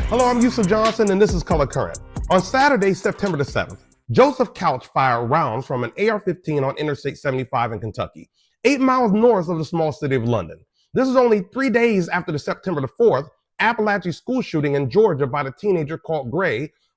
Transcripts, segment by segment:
Hello, I'm Yusuf Johnson, and this is Color Current. On Saturday, September the 7th, Joseph Couch fired rounds from an AR-15 on Interstate 75 in Kentucky, 8 miles north of the small city of London. This is only 3 days after the September the 4th Appalachian school shooting in Georgia by the teenager Colt,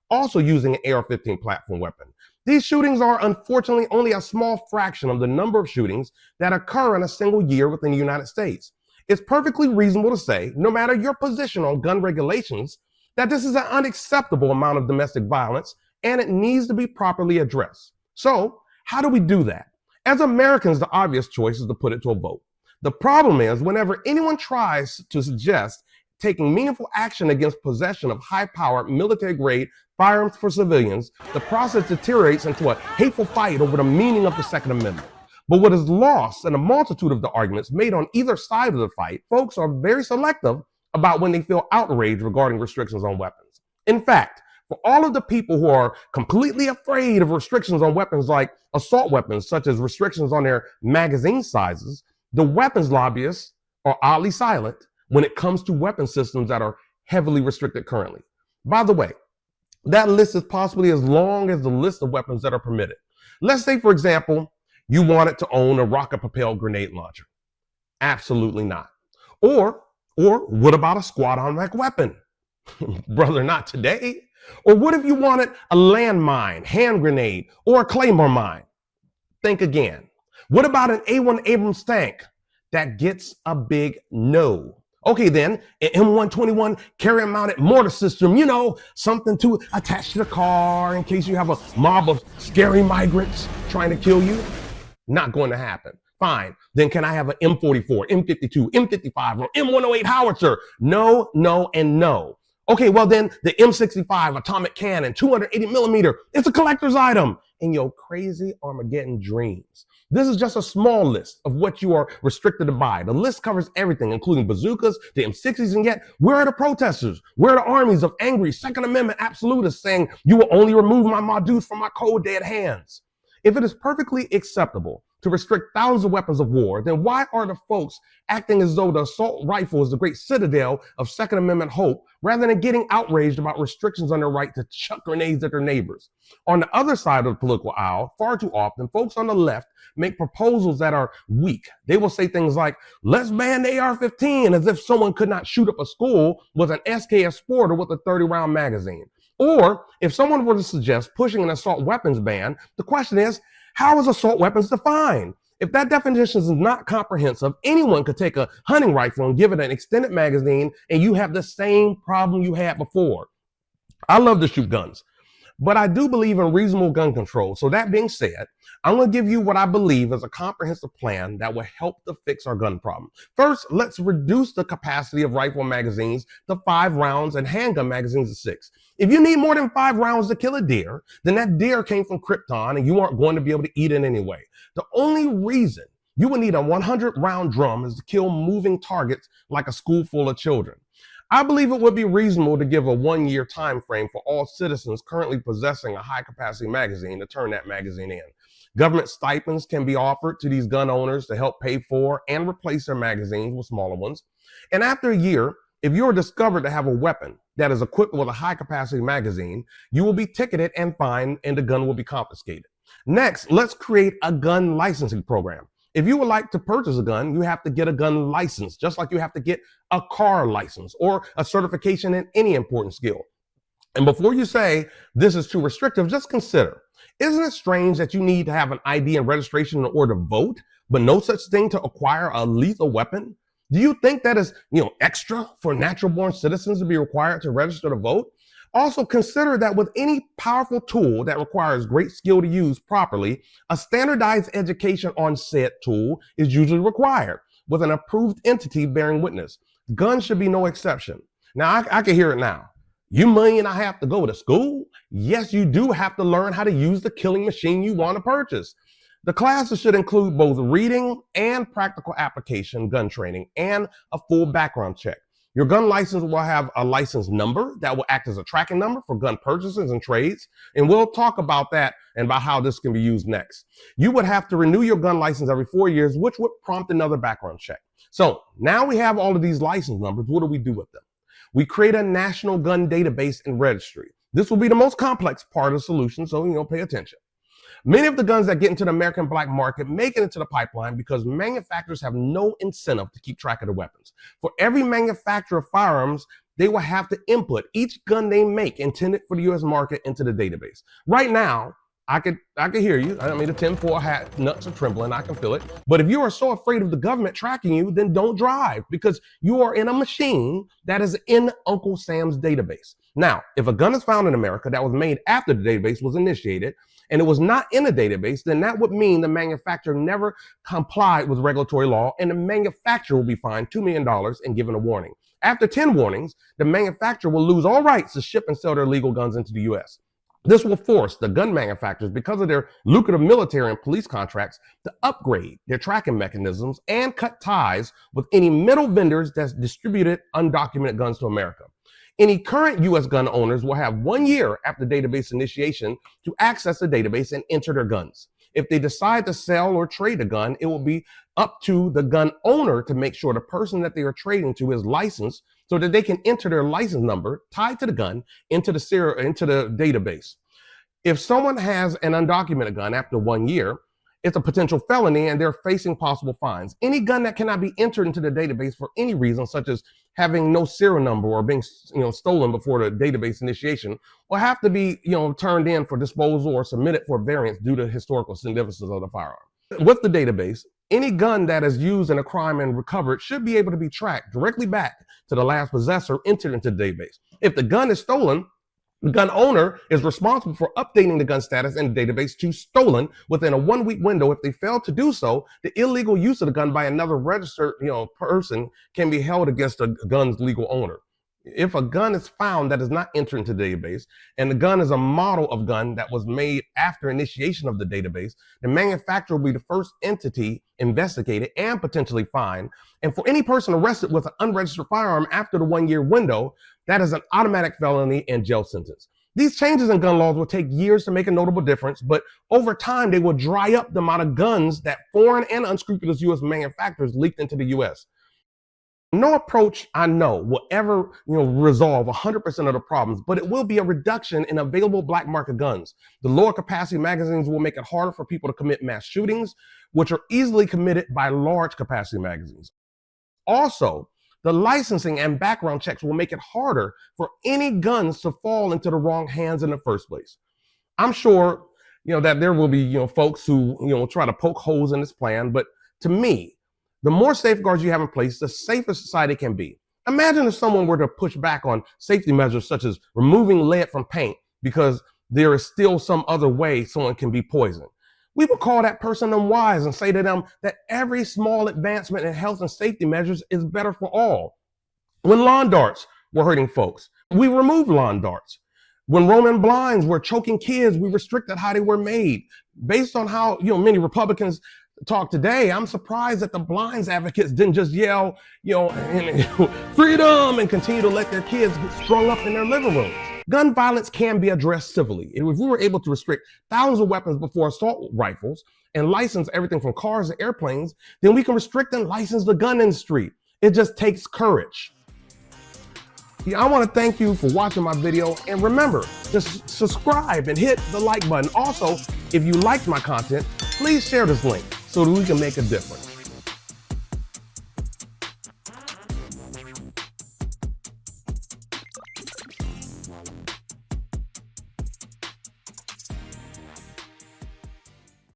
also using an AR-15 platform weapon. These shootings are unfortunately only a small fraction of the number of shootings that occur in a single year within the United States. It's perfectly reasonable to say, no matter your position on gun regulations, that this is an unacceptable amount of domestic violence and it needs to be properly addressed. So, how do we do that? As Americans, the obvious choice is to put it to a vote. The problem is, whenever anyone tries to suggest taking meaningful action against possession of high-powered military-grade firearms for civilians, the process deteriorates into a hateful fight over the meaning of the Second Amendment. But what is lost in a multitude of the arguments made on either side of the fight, folks are very selective about when they feel outraged regarding restrictions on weapons. In fact, for all of the people who are completely afraid of restrictions on weapons like assault weapons, such as restrictions on their magazine sizes, the weapons lobbyists are oddly silent when it comes to weapon systems that are heavily restricted currently. By the way, that list is possibly as long as the list of weapons that are permitted. Let's say, for example, you wanted to own a rocket-propelled grenade launcher. Absolutely not. Or what about a squad automatic weapon? Brother, not today. Or what if you wanted a landmine, hand grenade, or a claymore mine? Think again. What about an A1 Abrams tank? That gets a big no. Okay, then, an M121 carrier-mounted mortar system, something to attach to the car in case you have a mob of scary migrants trying to kill you? Not going to happen. Fine. Then can I have an M44, M52, M55, or M108 howitzer? No, no, and no. Okay, well then the M65 atomic cannon, 280 millimeter, it's a collector's item in your crazy Armageddon dreams. This is just a small list of what you are restricted to buy. The list covers everything, including bazookas, the M60s, and yet where are the protesters? Where are the armies of angry Second Amendment absolutists saying you will only remove my Madus from my cold dead hands? If it is perfectly acceptable to restrict thousands of weapons of war, then why are the folks acting as though the assault rifle is the great citadel of Second Amendment hope, rather than getting outraged about restrictions on their right to chuck grenades at their neighbors? On the other side of the political aisle, far too often, folks on the left make proposals that are weak. They will say things like, let's ban the AR-15, as if someone could not shoot up a school with an SKS Sporter with a 30-round magazine. Or if someone were to suggest pushing an assault weapons ban, the question is, how is assault weapons defined? If that definition is not comprehensive, anyone could take a hunting rifle and give it an extended magazine and you have the same problem you had before. I love to shoot guns, but I do believe in reasonable gun control. So that being said, I'm going to give you what I believe is a comprehensive plan that will help to fix our gun problem. First, let's reduce the capacity of rifle magazines to 5 rounds and handgun magazines to 6. If you need more than 5 rounds to kill a deer, then that deer came from Krypton and you aren't going to be able to eat it anyway. The only reason you would need a 100-round drum is to kill moving targets like a school full of children. I believe it would be reasonable to give a 1-year time frame for all citizens currently possessing a high-capacity magazine to turn that magazine in. Government stipends can be offered to these gun owners to help pay for and replace their magazines with smaller ones. And after a year, if you are discovered to have a weapon that is equipped with a high-capacity magazine, you will be ticketed and fined, and the gun will be confiscated. Next, let's create a gun licensing program. If you would like to purchase a gun, you have to get a gun license, just like you have to get a car license or a certification in any important skill. And before you say this is too restrictive, just consider, isn't it strange that you need to have an ID and registration in order to vote, but no such thing to acquire a lethal weapon? Do you think that is, extra for natural-born citizens to be required to register to vote? Also, consider that with any powerful tool that requires great skill to use properly, a standardized education on said tool is usually required, with an approved entity bearing witness. Guns should be no exception. Now, I can hear it now. You mean I have to go to school? Yes, you do have to learn how to use the killing machine you want to purchase. The classes should include both reading and practical application gun training and a full background check. Your gun license will have a license number that will act as a tracking number for gun purchases and trades. And we'll talk about that and about how this can be used next. You would have to renew your gun license every 4 years, which would prompt another background check. So now we have all of these license numbers. What do we do with them? We create a national gun database and registry. This will be the most complex part of the solution, so pay attention. Many of the guns that get into the American black market make it into the pipeline because manufacturers have no incentive to keep track of the weapons. For every manufacturer of firearms, they will have to input each gun they make intended for the U.S. market into the database. Right now, I could hear you. I mean, the tinfoil hat nuts are trembling. I can feel it. But if you are so afraid of the government tracking you, then don't drive, because you are in a machine that is in Uncle Sam's database. Now, if a gun is found in America that was made after the database was initiated and it was not in the database, then that would mean the manufacturer never complied with regulatory law, and the manufacturer will be fined $2 million and given a warning. After 10 warnings, the manufacturer will lose all rights to ship and sell their illegal guns into the U.S. This will force the gun manufacturers, because of their lucrative military and police contracts, to upgrade their tracking mechanisms and cut ties with any middle vendors that's distributed undocumented guns to America. Any current U.S. gun owners will have 1 year after database initiation to access the database and enter their guns. If they decide to sell or trade a gun, it will be up to the gun owner to make sure the person that they are trading to is licensed, so that they can enter their license number tied to the gun into the database. If someone has an undocumented gun after 1 year, it's a potential felony and they're facing possible fines. Any gun that cannot be entered into the database for any reason, such as having no serial number or being stolen before the database initiation, will have to be turned in for disposal or submitted for variance due to historical significance of the firearm. With the database, any gun that is used in a crime and recovered should be able to be tracked directly back to the last possessor entered into the database. If the gun is stolen, the gun owner is responsible for updating the gun status in the database to stolen within a 1 week window. If they fail to do so, the illegal use of the gun by another registered person can be held against the gun's legal owner. If a gun is found that is not entered into the database, and the gun is a model of gun that was made after initiation of the database, the manufacturer will be the first entity investigated and potentially fined. And for any person arrested with an unregistered firearm after the 1 year window, that is an automatic felony and jail sentence. These changes in gun laws will take years to make a notable difference, but over time, they will dry up the amount of guns that foreign and unscrupulous U.S. manufacturers leaked into the U.S. No approach I know will ever resolve 100% of the problems, but it will be a reduction in available black market guns. The lower capacity magazines will make it harder for people to commit mass shootings, which are easily committed by large capacity magazines. Also, the licensing and background checks will make it harder for any guns to fall into the wrong hands in the first place. I'm sure that there will be folks who try to poke holes in this plan, but to me, the more safeguards you have in place, the safer society can be. Imagine if someone were to push back on safety measures such as removing lead from paint because there is still some other way someone can be poisoned. We would call that person unwise and say to them that every small advancement in health and safety measures is better for all. When lawn darts were hurting folks, we removed lawn darts. When Roman blinds were choking kids, we restricted how they were made. Based on how many Republicans talk today, I'm surprised that the blinds advocates didn't just yell, freedom, and continue to let their kids get strung up in their living rooms. Gun violence can be addressed civilly. If we were able to restrict thousands of weapons before assault rifles and license everything from cars to airplanes, then we can restrict and license the gun industry. It just takes courage. I want to thank you for watching my video, and remember to subscribe and hit the like button. Also, if you liked my content, please share this link so that we can make a difference.